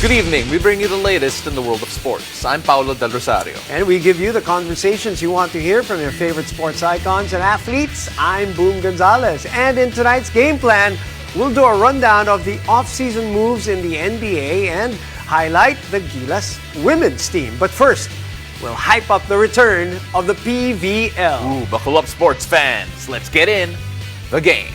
Good evening. We bring you the latest in the world of sports. I'm Paulo Del Rosario. And we give you the conversations you want to hear from your favorite sports icons and athletes. I'm Boom Gonzalez. And in tonight's game plan, we'll do a rundown of the off-season moves in the NBA and highlight the Gilas women's team. But first, we'll hype up the return of the PVL. Ooh, buckle up, sports fans. Let's get in the game.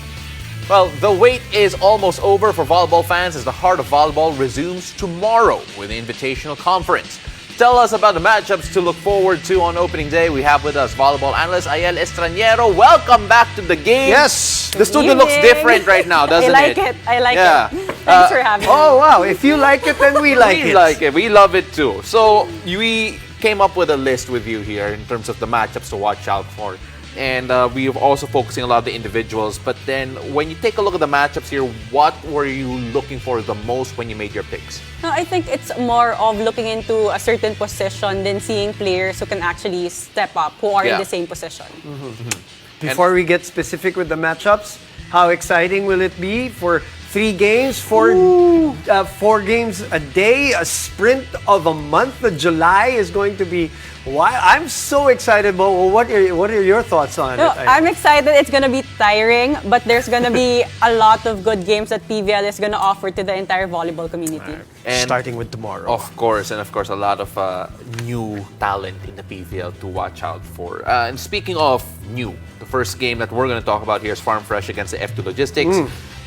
Well, the wait is almost over for volleyball fans as the heart of volleyball resumes tomorrow with the Invitational Conference. Tell us about the matchups to look forward to on opening day. We have with us volleyball analyst Ayel Estranero. Welcome back to the game. Yes! The studio looks different right now, doesn't it? I like it. Thanks for having me. Oh, wow. If you like it, then we like it. We like it. We love it too. So we came up with a list with you here in terms of the matchups to watch out for. And we are also focusing a lot on the individuals. But then when you take a look at the matchups here, what were you looking for the most when you made your picks? No, I think it's more of looking into a certain position than seeing players who can actually step up, who are in the same position. Before we get specific with the matchups, how exciting will it be for 3 games, 4 games a day, a sprint of a month? July is going to be wild. I'm so excited. But what are your thoughts on No, it? I'm excited. It's going to be tiring, but there's going to be a lot of good games that PVL is going to offer to the entire volleyball community. And starting with tomorrow. Of course, a lot of new talent in the PVL to watch out for. And speaking of new, the first game that we're going to talk about here is Farm Fresh against the F2 Logistics.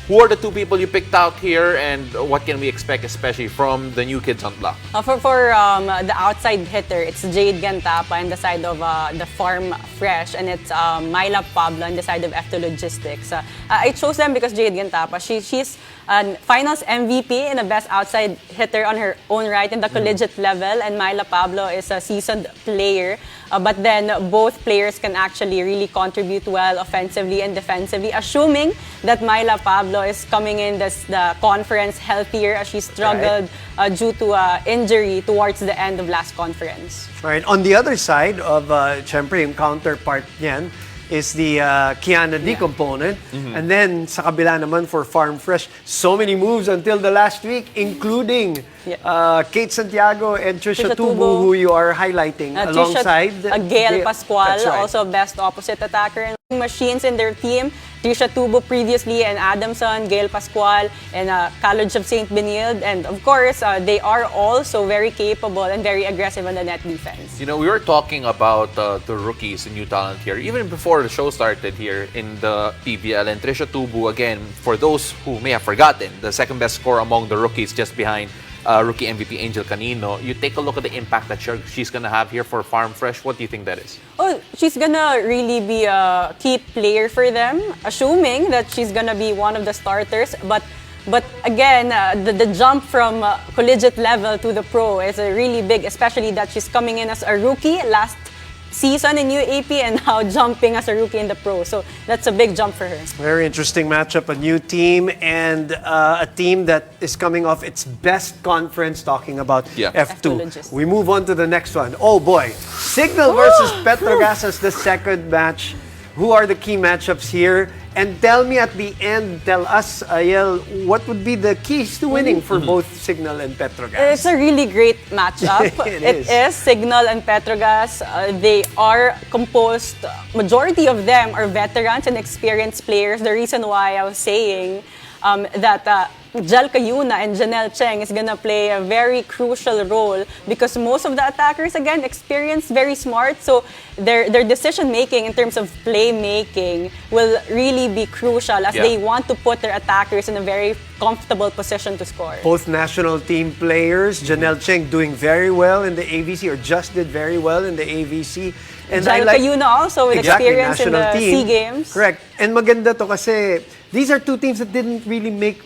Who are the 2 people you picked out here, and what can we expect, especially from the new kids on block? For the outside hitter, it's Jade Gantapa on the side of the Farm Fresh, and it's Myla Pablo on the side of F2 Logistics. I chose them because Jade Gantapa, she's a finals MVP and a best outside hitter on her own right in the collegiate level, and Myla Pablo is a seasoned player. But then both players can actually really contribute well offensively and defensively, assuming that Myla Pablo is coming in the conference healthier as she struggled due to injury towards the end of last conference. Right. On the other side of, syempre, yung counterpart niyan is the Kiana D component. And then, sa kabila naman for Farm Fresh, so many moves until the last week, including Kate Santiago and Trisha Tubu, who you are highlighting alongside Gail Pascual, right. also best opposite attacker. And machines in their team, Trisha Tubu previously, and Adamson, Gail Pascual, and College of St. Benilde. And of course, they are also very capable and very aggressive on the net defense. You know, we were talking about the rookies and new talent here, even before the show started here in the PVL. And Trisha Tubu, again, for those who may have forgotten, the second best scorer among the rookies just behind rookie MVP Angel Canino. You take a look at the impact that she's going to have here for Farm Fresh. What do you think that is? Oh, she's gonna really be a key player for them, assuming that she's gonna be one of the starters. But again, the jump from collegiate level to the pro is really big, especially that she's coming in as a rookie last season in UAP and now jumping as a rookie in the pro. So that's a big jump for her. Very interesting matchup, a new team and a team that is coming off its best conference, talking about F2. We move on to the next one. Oh boy, Signal versus Petrogas as the second match. Who are the key matchups here? And tell me at the end, tell us, Ayel, what would be the keys to winning for both Signal and Petrogas? It's a really great matchup. It is. Signal and Petrogas. They are composed, majority of them are veterans and experienced players. The reason why I was saying that Jel Cayuna and Janelle Cheng is going to play a very crucial role because most of the attackers, again, experienced, very smart. So their decision-making in terms of play-making will really be crucial as they want to put their attackers in a very comfortable position to score. Both national team players, Janelle Cheng doing very well in the AVC or just did very well in the AVC. And Jel Cayuna also with experience in the SEA Games. Correct. And maganda to kasi these are 2 teams that didn't really make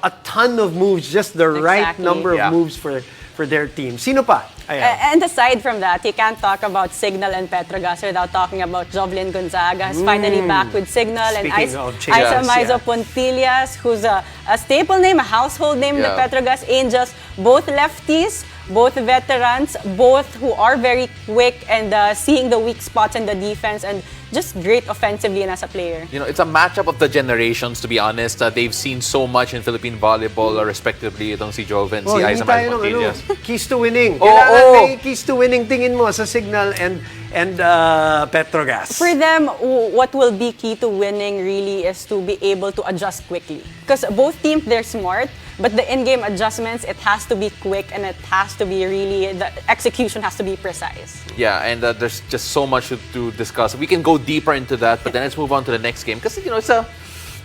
a ton of moves, just the right number of moves for their team. Sino pa? And aside from that, you can't talk about Signal and Petrogas without talking about Jovelyn Gonzaga, who's finally back with Signal. Speaking and of Maizo Pontillas, who's a staple name, a household name in the Petrogas Angels. Both lefties, both veterans, both who are very quick and seeing the weak spots in the defense and just great offensively and as a player. You know, it's a matchup of the generations, to be honest. They've seen so much in Philippine volleyball, respectively, itong si Joven, si Aiza Marmotillas. Keys to winning. Kailangan may keys to winning tingin mo sa Signal and Petrogas. For them, what will be key to winning really is to be able to adjust quickly. Because both teams, they're smart, but the in-game adjustments, it has to be quick and it has to be really, the execution has to be precise. Yeah, and there's just so much to discuss. We can go deeper into that, but then let's move on to the next game. Because, you know,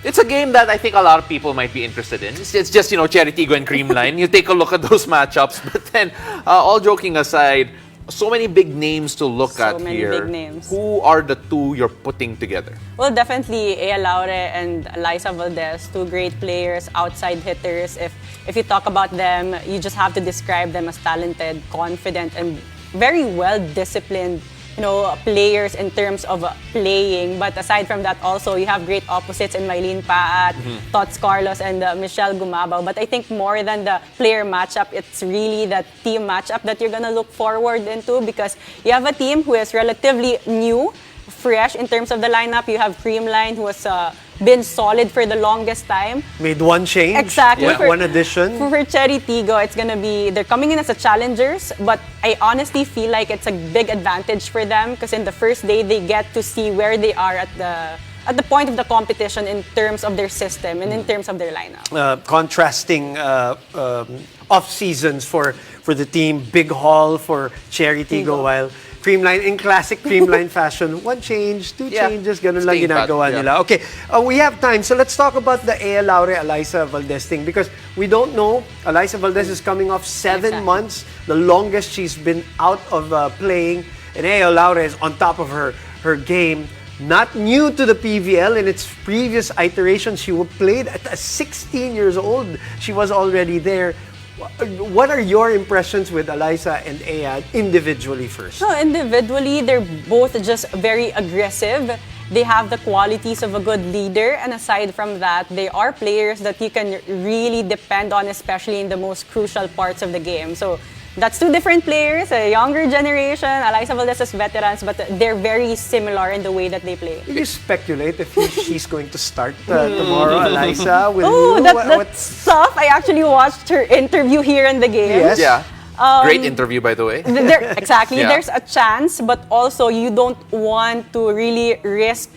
it's a game that I think a lot of people might be interested in. It's just, you know, Cherry Tigo and Creamline. You take a look at those matchups. But then, all joking aside, so many big names to look at here. So many big names. Who are the two you're putting together? Well, definitely Ea Laure and Liza Valdez, two great players, outside hitters. If you talk about them, you just have to describe them as talented, confident, and very well-disciplined, you know, players in terms of playing. But aside from that, also you have great opposites in Mylene Paat, Tots Carlos, and Michelle Gumabao. But I think more than the player matchup, it's really the team matchup that you're gonna look forward into, because you have a team who is relatively new, fresh in terms of the lineup. You have Creamline, who has been solid for the longest time. Made one change. Exactly. Yeah. One addition. For Cherry Tigo, it's gonna be, they're coming in as a challengers, but I honestly feel like it's a big advantage for them, because in the first day, they get to see where they are at the point of the competition in terms of their system and in terms of their lineup. Contrasting off seasons for the team. Big haul for Cherry Tigo, while Creamline, in classic Creamline fashion, one change, two changes, ganun lang ginagawa nila. Okay, we have time, so let's talk about the Ea Laure, Eliza Valdez thing, because we don't know. Eliza Valdez is coming off 7 months, the longest she's been out of playing, and Ea Laure is on top of her game. Not new to the PVL. In its previous iterations, she played at 16 years old. She was already there. What are your impressions with Eliza and Ea individually first? No, individually, they're both just very aggressive. They have the qualities of a good leader, and aside from that, they are players that you can really depend on, especially in the most crucial parts of the game. So that's two different players, a younger generation. Eliza Valdez is veterans, but they're very similar in the way that they play. Will you speculate if she's going to start tomorrow, Eliza? That's tough. I actually watched her interview here in the game. Yes. Yeah. Great interview, by the way. Exactly. Yeah. There's a chance, but also you don't want to really risk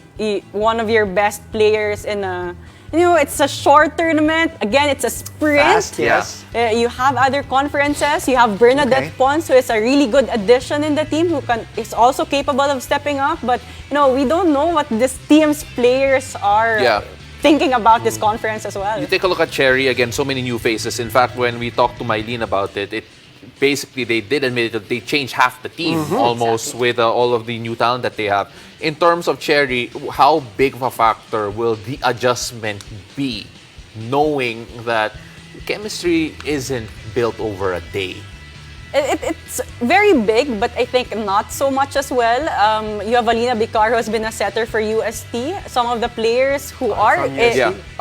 one of your best players in a... You know, it's a short tournament. Again, it's a sprint. Fast, yes. You have other conferences. You have Bernadette Pons, who is a really good addition in the team, who is also capable of stepping up. But, you know, we don't know what this team's players are thinking about this conference as well. You take a look at Cherry, again, so many new faces. In fact, when we talked to Mylene about it, basically they did admit that they changed half the team almost with all of the new talent that they have. In terms of Cherry, how big of a factor will the adjustment be, knowing that chemistry isn't built over a day? It's very big, but I think not so much as well. You have Alina Bicar, who has been a setter for UST. Some of the players who are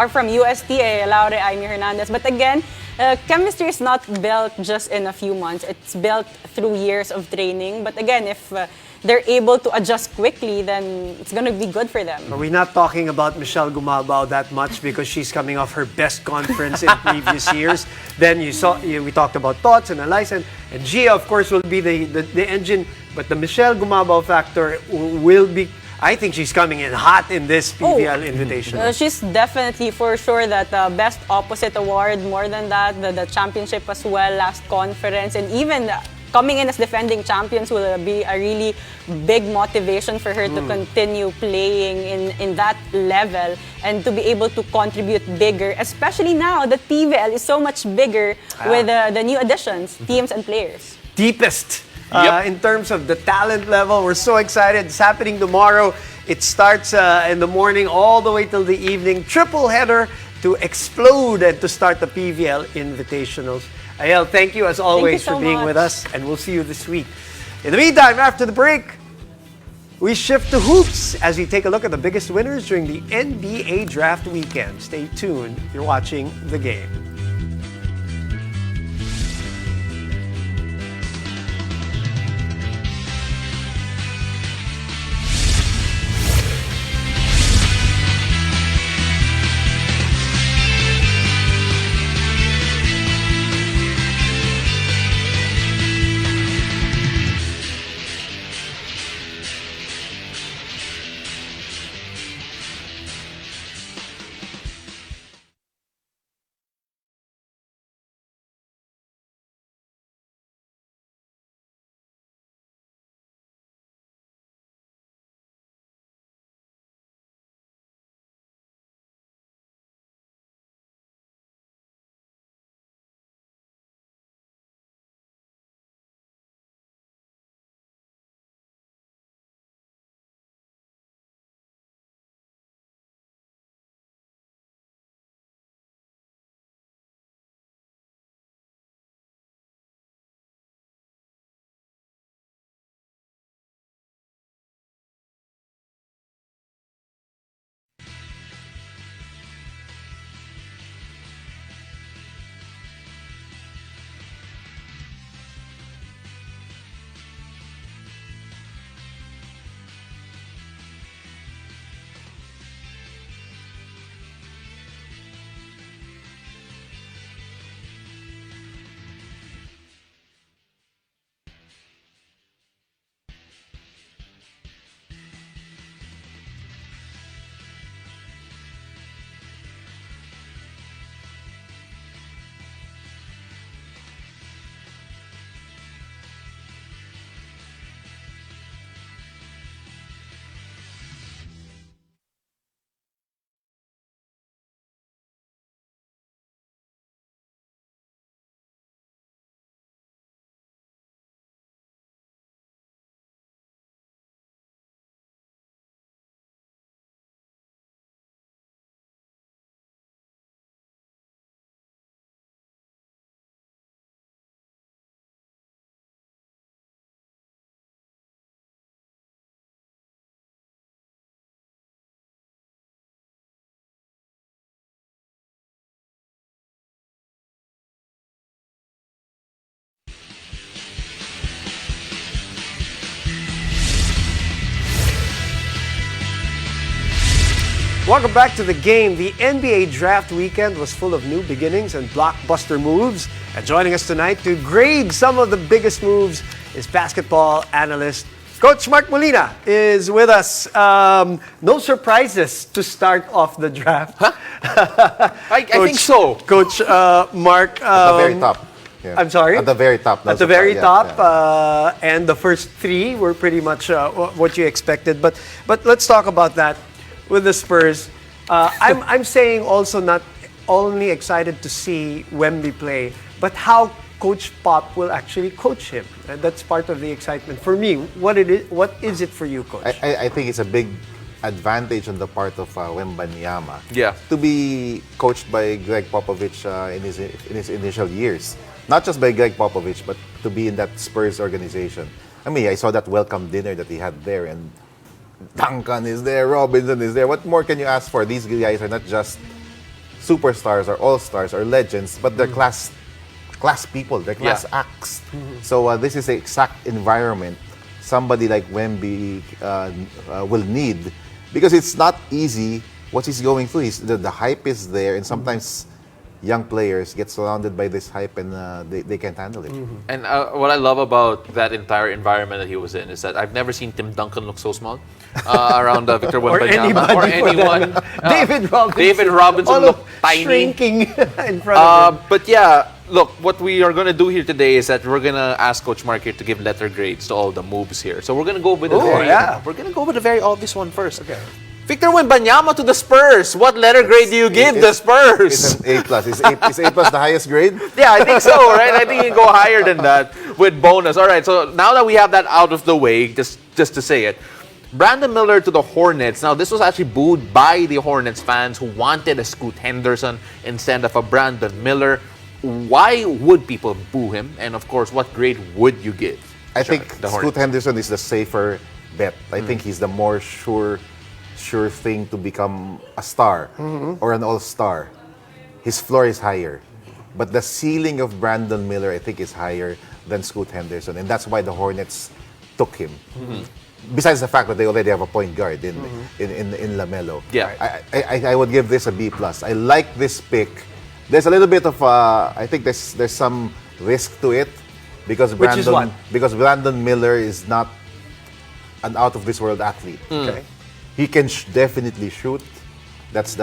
from UST, Laure, Amy Hernandez. But again, chemistry is not built just in a few months. It's built through years of training. But again, if they're able to adjust quickly, then it's going to be good for them. Are we not talking about Michelle Gumabao that much because she's coming off her best conference in previous years? Then we talked about Tots and Eliza, and Gia, of course, will be the engine. But the Michelle Gumabao factor will be... I think she's coming in hot in this PVL invitation. She's definitely, for sure, that Best Opposite Award. More than that, the championship as well, last conference, and even coming in as defending champions will be a really big motivation for her to continue playing in that level and to be able to contribute bigger, especially now that PVL is so much bigger with the new additions, teams and players. Deepest. In terms of the talent level, we're so excited. It's happening tomorrow. It starts in the morning all the way till the evening. Triple header to explode and to start the PVL Invitationals. Ayel, thank you as always for being with us, and we'll see you this week. In the meantime, after the break, we shift to hoops as we take a look at the biggest winners during the NBA Draft Weekend. Stay tuned. You're watching The Game. Welcome back to the game. The NBA draft weekend was full of new beginnings and blockbuster moves. And joining us tonight to grade some of the biggest moves is basketball analyst Coach Mark Molina is with us. No surprises to start off the draft. Huh? I think so. Coach Mark. At the very top. Yeah. I'm sorry? At the very top. At the very top. And the first three were pretty much what you expected. But let's talk about that with the Spurs. I'm saying also not only excited to see Wemby play, but how Coach Pop will actually coach him. And that's part of the excitement. For me, what is it for you, Coach? I think it's a big advantage on the part of Wembanyama. Yeah. To be coached by Greg Popovich in his initial years. Not just by Greg Popovich, but to be in that Spurs organization. I mean, I saw that welcome dinner that he had there, and Duncan is there, Robinson is there. What more can you ask for? These guys are not just superstars or all-stars or legends, but they're class people, they're class acts. So this is the exact environment somebody like Wemby will need, because it's not easy what he's going through. The hype is there, and sometimes young players get surrounded by this hype and they can't handle it. And what I love about that entire environment that he was in is that I've never seen Tim Duncan look so small around Victor Wembanyama or anyone. David Robinson looked tiny. Shrinking in front of him. But yeah, look, what we are going to do here today is that we're going to ask Coach Mark here to give letter grades to all the moves here. So we're going to go with we're going to go with a very obvious one first. Okay. Victor Wembanyama to the Spurs. What letter grade do you give the Spurs? It's an A+. Is A+ the highest grade? Yeah, I think so, right? I think you can go higher than that with bonus. All right, so now that we have that out of the way, just to say it, Brandon Miller to the Hornets. Now, this was actually booed by the Hornets fans who wanted a Scoot Henderson instead of a Brandon Miller. Why would people boo him? And of course, what grade would you give? I think Scoot Henderson is the safer bet. I think he's the more sure thing to become a star or an all-star. His floor is higher. But the ceiling of Brandon Miller, I think, is higher than Scoot Henderson. And that's why the Hornets took him. Besides the fact that they already have a point guard in LaMelo. Yeah. I would give this a B+. I like this pick. There's a little bit of, I think there's some risk to it. Because Brandon Miller is not an out-of-this-world athlete. Okay. He can definitely shoot. That's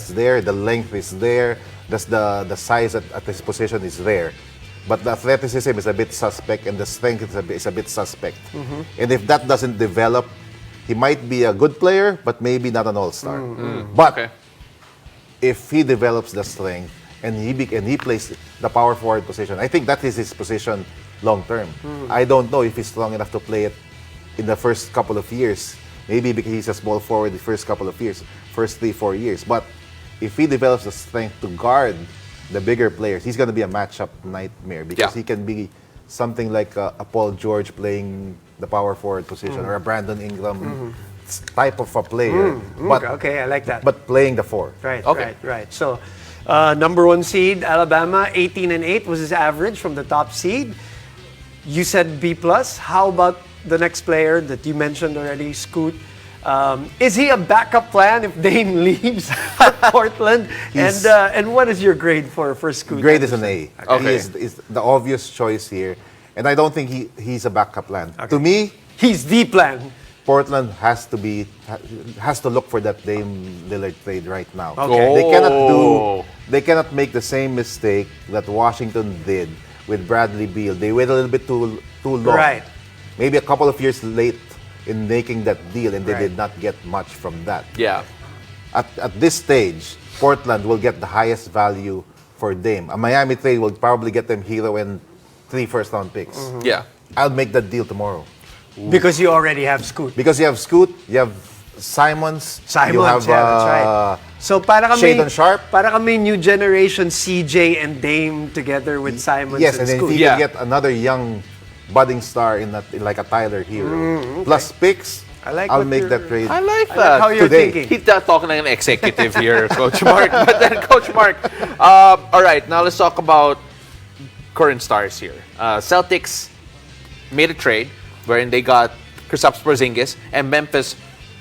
there. The length is there. That's the size at his position is there. But the athleticism is a bit suspect, and the strength is a bit suspect. And if that doesn't develop, he might be a good player, but maybe not an all-star. But if he develops the strength and he plays the power forward position, I think that is his position long term. I don't know if he's strong enough to play it in the first couple of years. Maybe because he's a small forward the first couple of years, first 3-4 years. But if he develops the strength to guard the bigger players, he's going to be a matchup nightmare, because he can be something like a Paul George playing the power forward position, or a Brandon Ingram type of a player. But, okay, I like that. But playing the four. Right. So, number 1 seed, Alabama, 18-8 was his average from the top seed. You said B+. How about the next player that you mentioned already, Scoot? Is he a backup plan if Dame leaves at Portland? And what is your grade for Scoot? Grade is an A. Okay. He is the obvious choice here. And I don't think he's a backup plan. Okay. To me, he's the plan. Portland has to look for that Dame Lillard trade right now. Okay. They cannot make the same mistake that Washington did with Bradley Beal. They waited a little bit too long. Right. Maybe a couple of years late in making that deal, and they did not get much from that. Yeah. At this stage, Portland will get the highest value for Dame. A Miami trade will probably get them Hero and 3 first-round picks. Yeah. I'll make that deal tomorrow. Because you already have Scoot. Because you have Scoot, you have Simons, you have that's right. So para kami, Shadon Sharp. Para kami new generation CJ and Dame together with Simons and and then Scoot. if you get another young budding star in like a Tyler Hero, plus picks, I'll make that trade. I like that. Like how you're thinking. He's not talking like an executive here, Coach Mark. But then, Coach Mark, all right, now let's talk about current stars here. Celtics made a trade wherein they got Kristaps Porzingis, and Memphis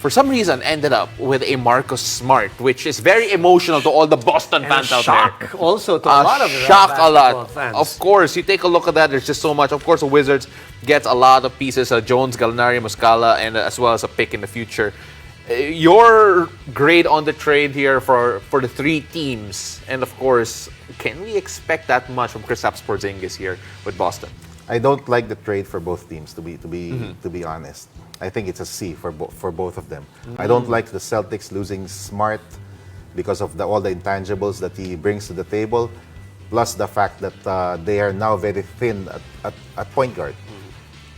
for some reason, ended up with a Marcus Smart, which is very emotional to all the Boston fans out there. Also to a lot of basketball fans. Of course, you take a look at that. There's just so much. Of course, the Wizards gets a lot of pieces: Jones, Gallinari, Muscala, and as well as a pick in the future. Your grade on the trade here for the three teams, and of course, can we expect that much from Kristaps Porzingis here with Boston? I don't like the trade for both teams, to be honest. I think it's a C for both of them. I don't like the Celtics losing Smart because of all the intangibles that he brings to the table, plus the fact that they are now very thin at point guard.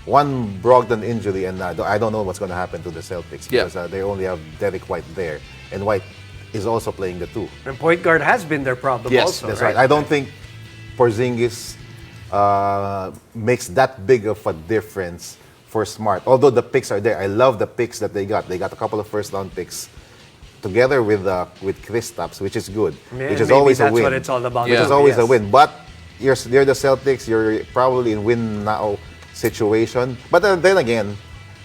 One Brogdon injury, and I don't know what's going to happen to the Celtics because they only have Derek White there, and White is also playing the two. And point guard has been their problem also. That's right. I don't think Porzingis makes that big of a difference for Smart. Although the picks are there, I love the picks that they got. They got a couple of first-round picks together with Kristaps, which is good. Which is always a win. That's what it's all about. Which is always a win. But you're the Celtics. You're probably in win now situation. But then again,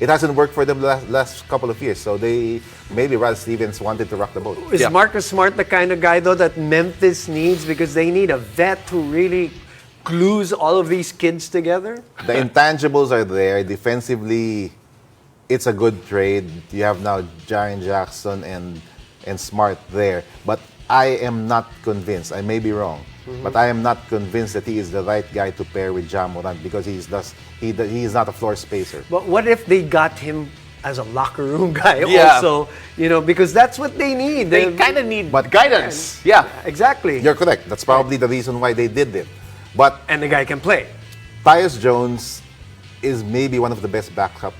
it hasn't worked for them last couple of years. So maybe Brad Stevens wanted to rock the boat. Is Marcus Smart the kind of guy, though, that Memphis needs because they need a vet who really glues all of these kids together? The intangibles are there. Defensively, it's a good trade. You have now Jaren Jackson and Smart there. But I am not convinced. I may be wrong. But I am not convinced that he is the right guy to pair with Ja Morant because he is not a floor spacer. But what if they got him as a locker room guy also? Because that's what they need. They kind of need guidance. Yeah, exactly. You're correct. That's probably the reason why they did it. And the guy can play. Tyus Jones is maybe one of the best backup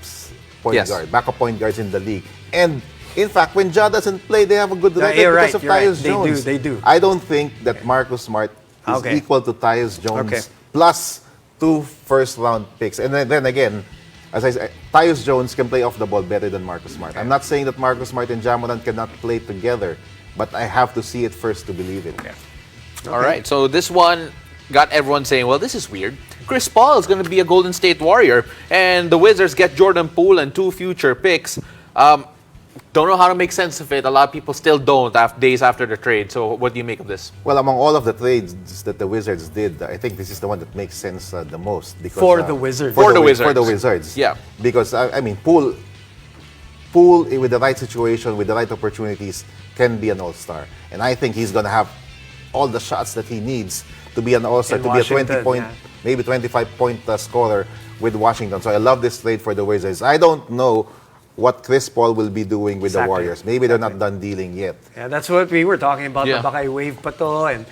point guards in the league. And in fact, when Ja doesn't play, they have a good record because of Tyus Jones. They do. I don't think that Marcus Smart is equal to Tyus Jones plus 2 first-round picks. And then again, as I said, Tyus Jones can play off the ball better than Marcus Smart. I'm not saying that Marcus Smart and Ja Morant cannot play together, but I have to see it first to believe it. All right, so this one got everyone saying, well, this is weird. Chris Paul is going to be a Golden State Warrior, and the Wizards get Jordan Poole and 2 future picks. Don't know how to make sense of it. A lot of people still don't days after the trade. So what do you make of this? Well, among all of the trades that the Wizards did, I think this is the one that makes sense the most. Because, for the Wizards. For the Wizards. Yeah. Because, Poole with the right situation, with the right opportunities, can be an all-star. And I think he's going to have all the shots that he needs to be an all-star, to be a 20-point, maybe 25-point scorer with Washington. So I love this trade for the Wizards. I don't know what Chris Paul will be doing with the Warriors. Maybe they're not done dealing yet. Yeah, that's what we were talking about. The Bakay wave pa to and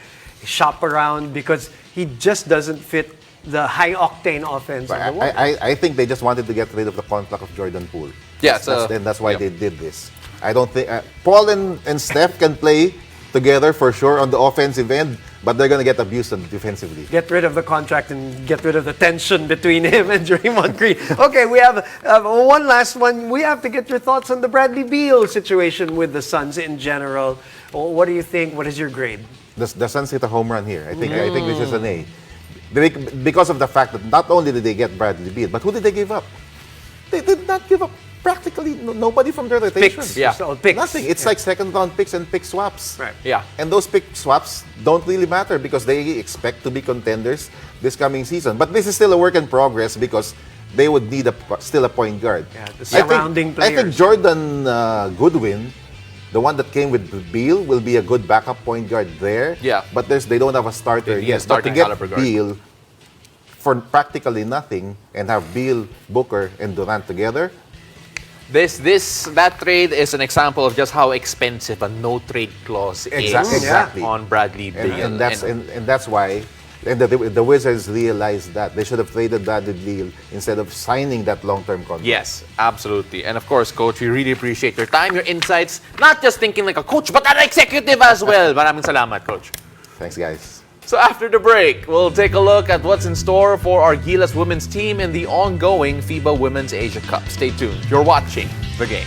shop around because he just doesn't fit the high-octane offense of the Warriors. I think they just wanted to get rid of the contract of Jordan Poole. Yeah, that's why they did this. I don't think Paul and Steph can play together for sure on the offensive end, but they're going to get abused defensively. Get rid of the contract and get rid of the tension between him and Draymond Green. Okay, we have one last one. We have to get your thoughts on the Bradley Beal situation with the Suns in general. What do you think? What is your grade? The Suns hit a home run here. I think this is an A. Because of the fact that not only did they get Bradley Beal, but who did they give up? They did not give up practically nobody from their rotation. Picks. Nothing. It's like second-round picks and pick swaps. Right. Yeah. And those pick swaps don't really matter because they expect to be contenders this coming season. But this is still a work in progress because they would need still a point guard. Yeah, the surrounding players. I think Jordan Goodwin, the one that came with Beal, will be a good backup point guard there. Yeah. But they don't have a starter yet. But to get Beal for practically nothing and have Beal, Booker, and Durant together. That trade is an example of just how expensive a no-trade clause is on Bradley Beal. And that's why the Wizards realized that they should have traded Bradley Beal instead of signing that long-term contract. Yes, absolutely. And of course, Coach, we really appreciate your time, your insights, not just thinking like a coach, but an executive as well. Maraming salamat, Coach. Thanks, guys. So after the break, we'll take a look at what's in store for our Gilas women's team in the ongoing FIBA Women's Asia Cup. Stay tuned. You're watching The Game.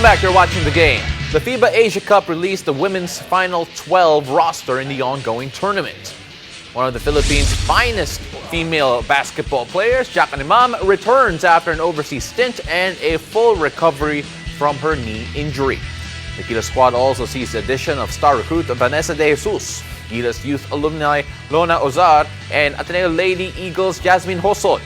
back. You're watching The Game. The FIBA Asia Cup released the women's final 12 roster in the ongoing tournament. One of the Philippines' finest female basketball players, Jacqueline Imam, returns after an overseas stint and a full recovery from her knee injury. The Gilas squad also sees the addition of star recruit Vanessa De Jesus, Gilas youth alumni Lona Ozar, and Ateneo Lady Eagles Jasmine Hoson.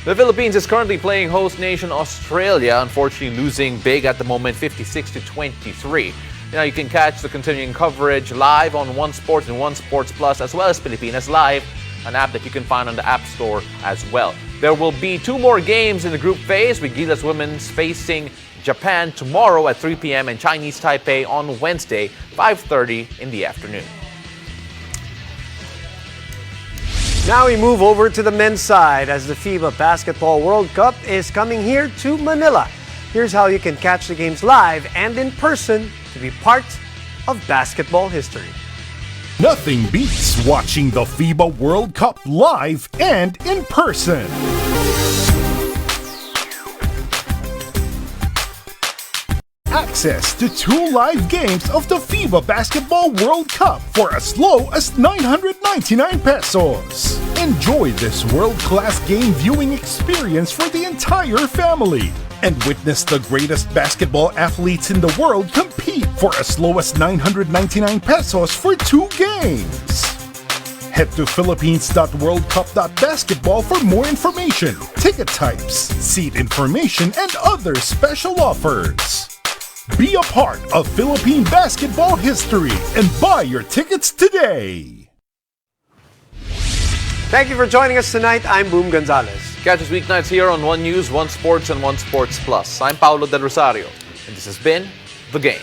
The Philippines is currently playing host nation Australia, unfortunately losing big at the moment, 56-23. Now you can catch the continuing coverage live on One Sports and One Sports Plus, as well as Pilipinas Live, an app that you can find on the App Store as well. There will be 2 more games in the group phase, with Gilas Women's facing Japan tomorrow at 3 p.m. and Chinese Taipei on Wednesday, 5:30 in the afternoon. Now we move over to the men's side as the FIBA Basketball World Cup is coming here to Manila. Here's how you can catch the games live and in person to be part of basketball history. Nothing beats watching the FIBA World Cup live and in person. Access to 2 live games of the FIBA Basketball World Cup for as low as 999 pesos. Enjoy this world-class game viewing experience for the entire family and witness the greatest basketball athletes in the world compete for as low as 999 pesos for 2 games. Head to philippines.worldcup.basketball for more information, ticket types, seat information, and other special offers. Be a part of Philippine basketball history and buy your tickets today. Thank you for joining us tonight. I'm Boom Gonzalez. Catch us weeknights here on One News, One Sports, and One Sports Plus. I'm Paulo Del Rosario, and this has been The Game.